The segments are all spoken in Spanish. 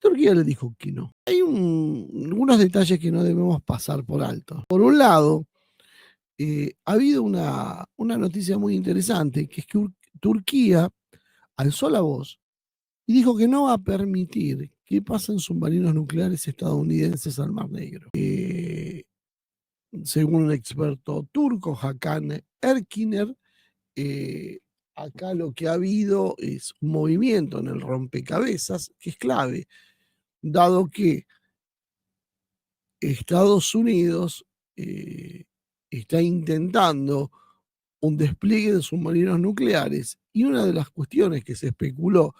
Turquía le dijo que no. Hay algunos detalles que no debemos pasar por alto. Por un lado, ha habido una noticia muy interesante, que es que Turquía alzó la voz y dijo que no va a permitir que pasen submarinos nucleares estadounidenses al Mar Negro. Según un experto turco, Hakan Erkiner, eh, acá lo que ha habido es un movimiento en el rompecabezas que es clave, dado que Estados Unidos está intentando un despliegue de submarinos nucleares, y una de las cuestiones que se especuló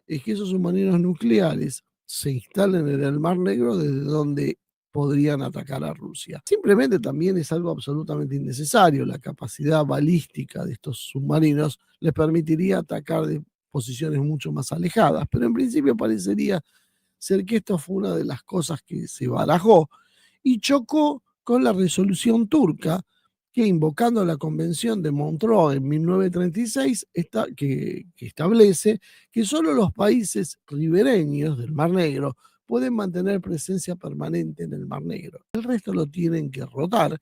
es que esos submarinos nucleares se instalen en el Mar Negro, desde donde podrían atacar a Rusia. Simplemente también es algo absolutamente innecesario. La capacidad balística de estos submarinos les permitiría atacar de posiciones mucho más alejadas, pero en principio parecería ser que esto fue una de las cosas que se barajó y chocó con la resolución turca, que, invocando la Convención de Montreux en 1936, que establece que solo los países ribereños del Mar Negro pueden mantener presencia permanente en el Mar Negro. El resto lo tienen que rotar,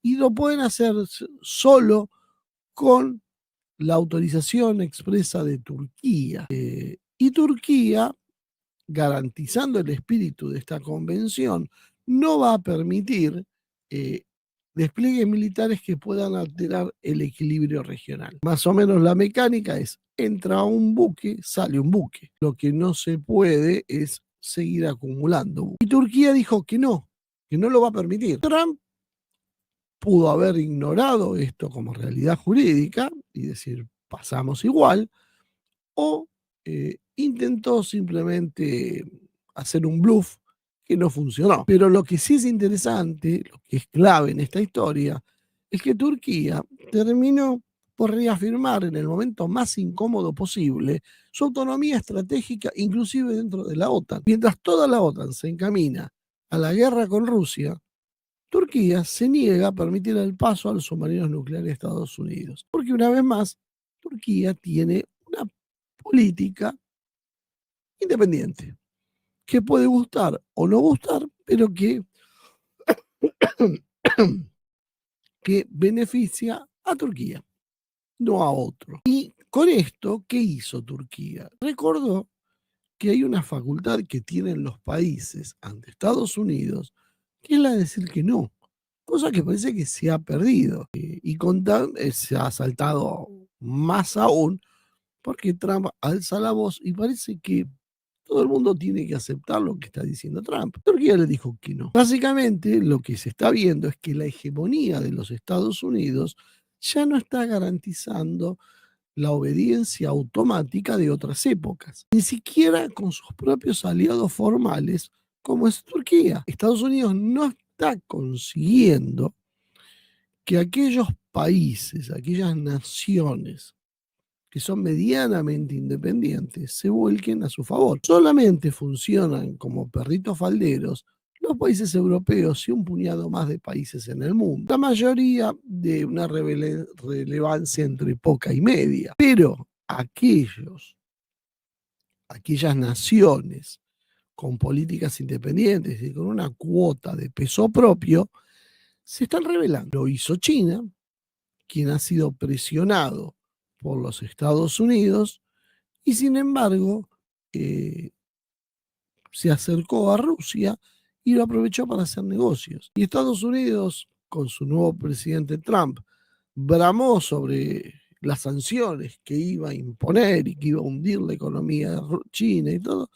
y lo pueden hacer solo con la autorización expresa de Turquía. Y Turquía, garantizando el espíritu de esta convención, no va a permitir eh, despliegues militares que puedan alterar el equilibrio regional. Más o menos la mecánica es: entra un buque, sale un buque. Lo que no se puede es seguir acumulando buques. Y Turquía dijo que no lo va a permitir. Trump pudo haber ignorado esto como realidad jurídica y decir pasamos igual, o intentó simplemente hacer un bluff que no funcionó. Pero lo que sí es interesante, lo que es clave en esta historia, es que Turquía terminó por reafirmar en el momento más incómodo posible su autonomía estratégica, inclusive dentro de la OTAN. Mientras toda la OTAN se encamina a la guerra con Rusia, Turquía se niega a permitir el paso a los submarinos nucleares de Estados Unidos, porque una vez más, Turquía tiene una política independiente, que puede gustar o no gustar, pero que beneficia a Turquía, no a otro. Y con esto, ¿qué hizo Turquía? Recordó que hay una facultad que tienen los países ante Estados Unidos, que es la de decir que no, cosa que parece que se ha perdido. Y se ha saltado más aún, porque Trump alza la voz y parece que todo el mundo tiene que aceptar lo que está diciendo Trump. Turquía le dijo que no. Básicamente, lo que se está viendo es que la hegemonía de los Estados Unidos ya no está garantizando la obediencia automática de otras épocas, ni siquiera con sus propios aliados formales, como es Turquía. Estados Unidos no está consiguiendo que aquellos países, aquellas naciones que son medianamente independientes, se vuelquen a su favor. Solamente funcionan como perritos falderos los países europeos y un puñado más de países en el mundo. La mayoría de una relevancia entre poca y media. Pero aquellas naciones con políticas independientes y con una cuota de peso propio, se están rebelando. Lo hizo China, quien ha sido presionado por los Estados Unidos, y sin embargo eh, se acercó a Rusia y lo aprovechó para hacer negocios. Y Estados Unidos, con su nuevo presidente Trump, bramó sobre las sanciones que iba a imponer y que iba a hundir la economía de China y todo,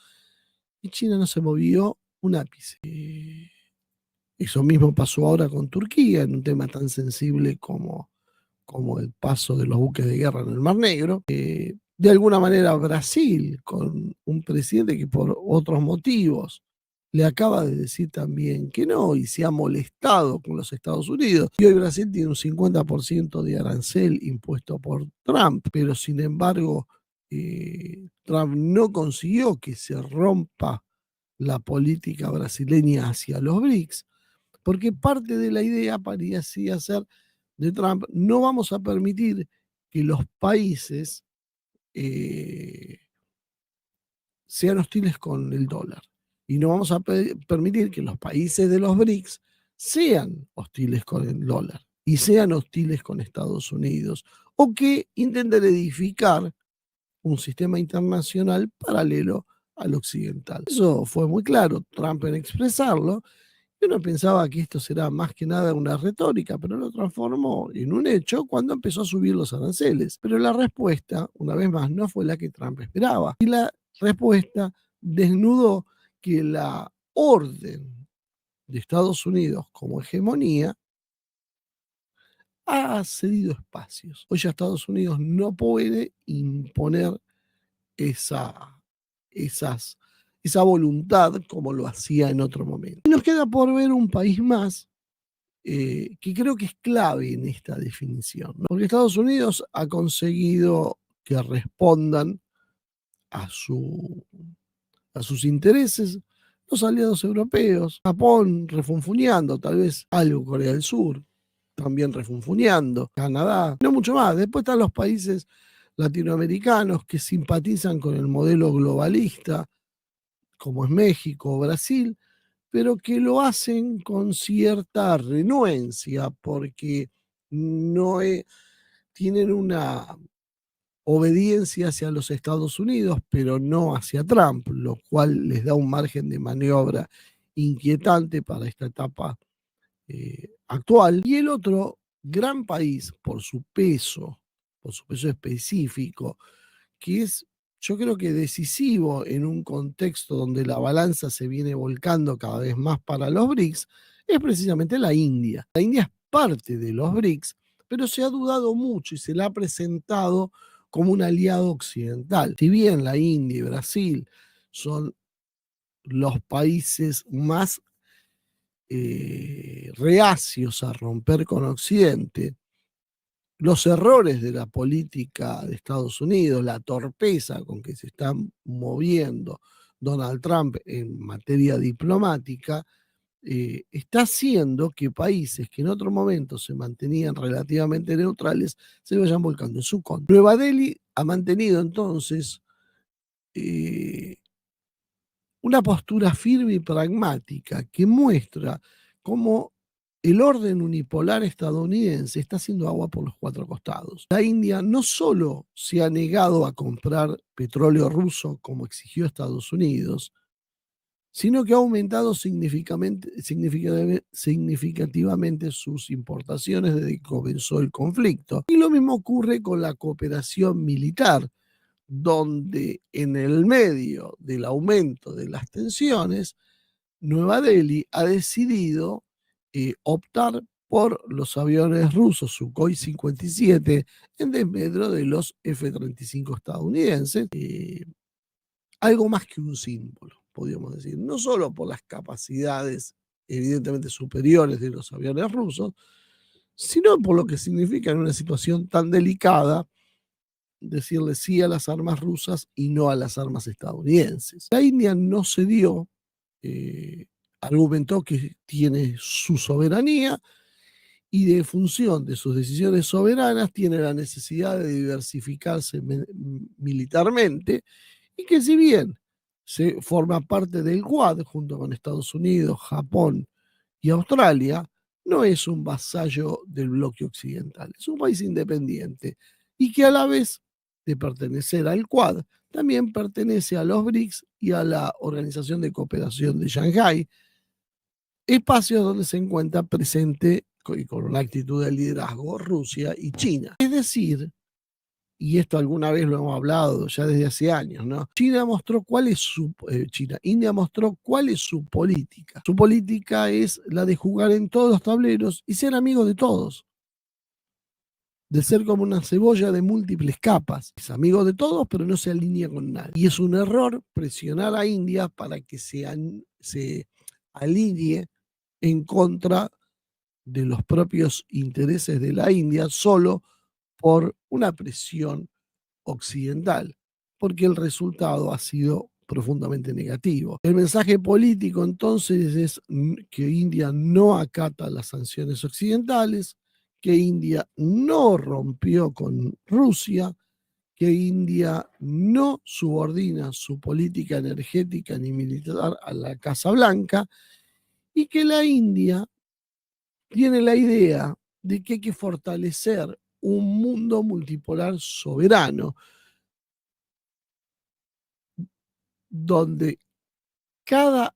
y China no se movió un ápice. Eso mismo pasó ahora con Turquía, en un tema tan sensible como el paso de los buques de guerra en el Mar Negro. De alguna manera Brasil, con un presidente que por otros motivos le acaba de decir también que no, y se ha molestado con los Estados Unidos. Y hoy Brasil tiene un 50% de arancel impuesto por Trump, pero sin embargo Trump no consiguió que se rompa la política brasileña hacia los BRICS, porque parte de la idea parecía ser de Trump: no vamos a permitir que los países sean hostiles con el dólar. y no vamos a permitir que los países de los BRICS sean hostiles con el dólar y sean hostiles con Estados Unidos, o que intenten edificar un sistema internacional paralelo al occidental. Eso fue muy claro, Trump en expresarlo. Yo no pensaba que esto será más que nada una retórica, pero lo transformó en un hecho cuando empezó a subir los aranceles. Pero la respuesta, una vez más, no fue la que Trump esperaba. Y la respuesta desnudó que la orden de Estados Unidos como hegemonía ha cedido espacios. Hoy ya Estados Unidos no puede imponer esa, esas, esa voluntad como lo hacía en otro momento. Y nos queda por ver un país más que creo que es clave en esta definición, ¿no? Porque Estados Unidos ha conseguido que respondan a, su, a sus intereses los aliados europeos, Japón refunfuñando, tal vez algo Corea del Sur, también refunfuñando, Canadá, no mucho más. Después están los países latinoamericanos que simpatizan con el modelo globalista, como es México o Brasil, pero que lo hacen con cierta renuencia porque no tienen una obediencia hacia los Estados Unidos, pero no hacia Trump, lo cual les da un margen de maniobra inquietante para esta etapa actual. Y el otro gran país, por su peso específico, que es, yo creo que decisivo en un contexto donde la balanza se viene volcando cada vez más para los BRICS, es precisamente la India. La India es parte de los BRICS, pero se ha dudado mucho y se la ha presentado como un aliado occidental. Si bien la India y Brasil son los países más reacios a romper con Occidente, los errores de la política de Estados Unidos, la torpeza con que se está moviendo Donald Trump en materia diplomática, está haciendo que países que en otro momento se mantenían relativamente neutrales se vayan volcando en su contra. Nueva Delhi ha mantenido entonces eh, una postura firme y pragmática que muestra cómo el orden unipolar estadounidense está haciendo agua por los cuatro costados. La India no solo se ha negado a comprar petróleo ruso como exigió Estados Unidos, sino que ha aumentado significativamente sus importaciones desde que comenzó el conflicto. Y lo mismo ocurre con la cooperación militar, donde en el medio del aumento de las tensiones, Nueva Delhi ha decidido optar por los aviones rusos Sukhoi 57 en desmedro de los F-35 estadounidenses, algo más que un símbolo, podríamos decir, no solo por las capacidades evidentemente superiores de los aviones rusos, sino por lo que significa en una situación tan delicada decirle sí a las armas rusas y no a las armas estadounidenses. La India no cedió, argumentó que tiene su soberanía y de función de sus decisiones soberanas tiene la necesidad de diversificarse militarmente y que si bien se forma parte del Quad junto con Estados Unidos, Japón y Australia, no es un vasallo del bloque occidental, es un país independiente y que a la vez de pertenecer al Quad, también pertenece a los BRICS y a la Organización de Cooperación de Shanghái, espacios donde se encuentra presente con una actitud de liderazgo Rusia y China. Es decir, y esto alguna vez lo hemos hablado ya desde hace años, ¿no? India mostró cuál es su política. Su política es la de jugar en todos los tableros y ser amigo de todos, de ser como una cebolla de múltiples capas. Es amigo de todos, pero no se alinea con nadie. Y es un error presionar a India para que se alinee en contra de los propios intereses de la India solo por una presión occidental, porque el resultado ha sido profundamente negativo. El mensaje político entonces es que India no acata las sanciones occidentales, que India no rompió con Rusia, que India no subordina su política energética ni militar a la Casa Blanca y que la India tiene la idea de que hay que fortalecer un mundo multipolar soberano, donde cada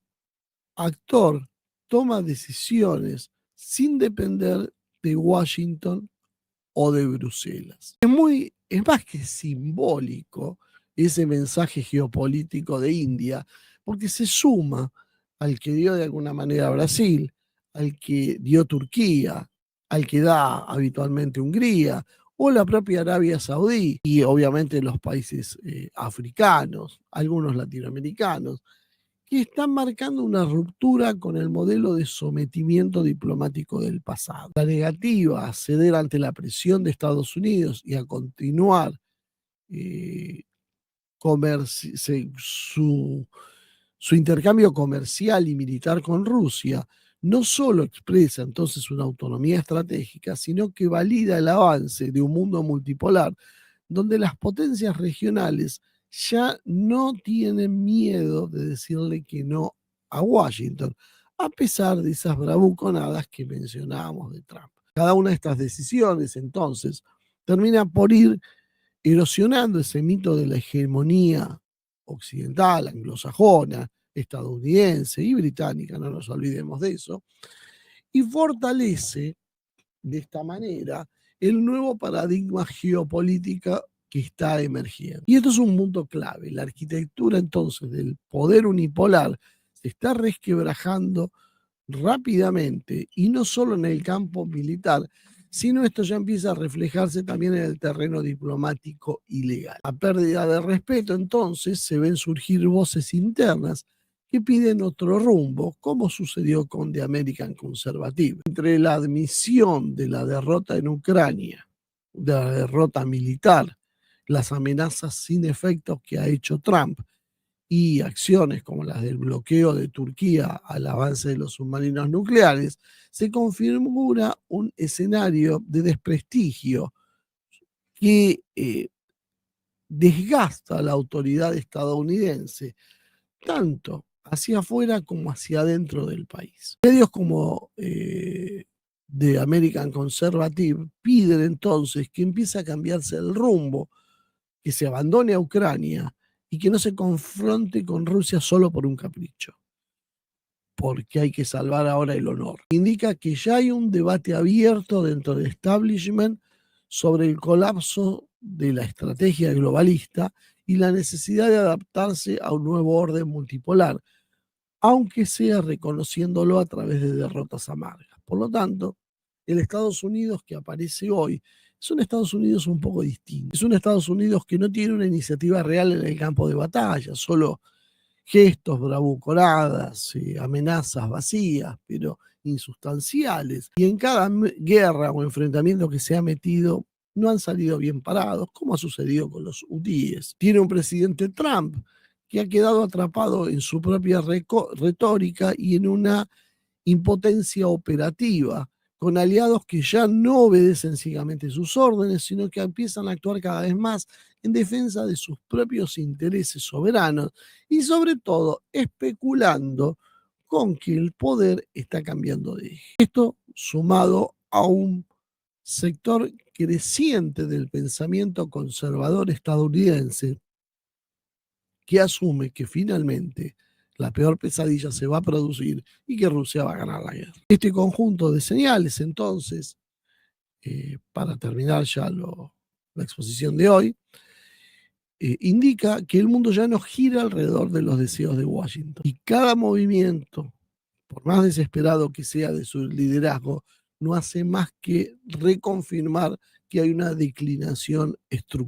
actor toma decisiones sin depender de Washington o de Bruselas. Es más que simbólico ese mensaje geopolítico de India, porque se suma al que dio de alguna manera Brasil, al que dio Turquía, al que da habitualmente Hungría, o la propia Arabia Saudí, y obviamente los países africanos, algunos latinoamericanos, que están marcando una ruptura con el modelo de sometimiento diplomático del pasado. La negativa a ceder ante la presión de Estados Unidos y a continuar eh, su, su intercambio comercial y militar con Rusia no solo expresa entonces una autonomía estratégica, sino que valida el avance de un mundo multipolar donde las potencias regionales ya no tienen miedo de decirle que no a Washington, a pesar de esas bravuconadas que mencionábamos de Trump. Cada una de estas decisiones, entonces, termina por ir erosionando ese mito de la hegemonía occidental, anglosajona, estadounidense y británica, no nos olvidemos de eso, y fortalece de esta manera el nuevo paradigma geopolítica que está emergiendo. Y esto es un punto clave. La arquitectura entonces del poder unipolar se está resquebrajando rápidamente y no solo en el campo militar, sino esto ya empieza a reflejarse también en el terreno diplomático y legal. A pérdida de respeto, entonces, se ven surgir voces internas que piden otro rumbo, como sucedió con The American Conservative. Entre la admisión de la derrota en Ucrania, de la derrota militar, las amenazas sin efectos que ha hecho Trump y acciones como las del bloqueo de Turquía al avance de los submarinos nucleares, se configura un escenario de desprestigio que desgasta la autoridad estadounidense, tanto hacia afuera como hacia adentro del país. Medios como The American Conservative piden entonces que empiece a cambiarse el rumbo, que se abandone a Ucrania y que no se confronte con Rusia solo por un capricho, porque hay que salvar ahora el honor. Indica que ya hay un debate abierto dentro del establishment sobre el colapso de la estrategia globalista y la necesidad de adaptarse a un nuevo orden multipolar, aunque sea reconociéndolo a través de derrotas amargas. Por lo tanto, el Estados Unidos que aparece hoy es un Estados Unidos un poco distinto. Es un Estados Unidos que no tiene una iniciativa real en el campo de batalla, solo gestos, bravuconadas, amenazas vacías, pero insustanciales. Y en cada guerra o enfrentamiento que se ha metido, no han salido bien parados, como ha sucedido con los hutíes. Tiene un presidente Trump que ha quedado atrapado en su propia retórica y en una impotencia operativa, con aliados que ya no obedecen ciegamente sus órdenes, sino que empiezan a actuar cada vez más en defensa de sus propios intereses soberanos y sobre todo especulando con que el poder está cambiando de eje. Esto sumado a un sector creciente del pensamiento conservador estadounidense que asume que finalmente la peor pesadilla se va a producir y que Rusia va a ganar la guerra. Este conjunto de señales, entonces, para terminar ya la exposición de hoy, indica que el mundo ya no gira alrededor de los deseos de Washington. Y cada movimiento, por más desesperado que sea de su liderazgo, no hace más que reconfirmar que hay una declinación estructural.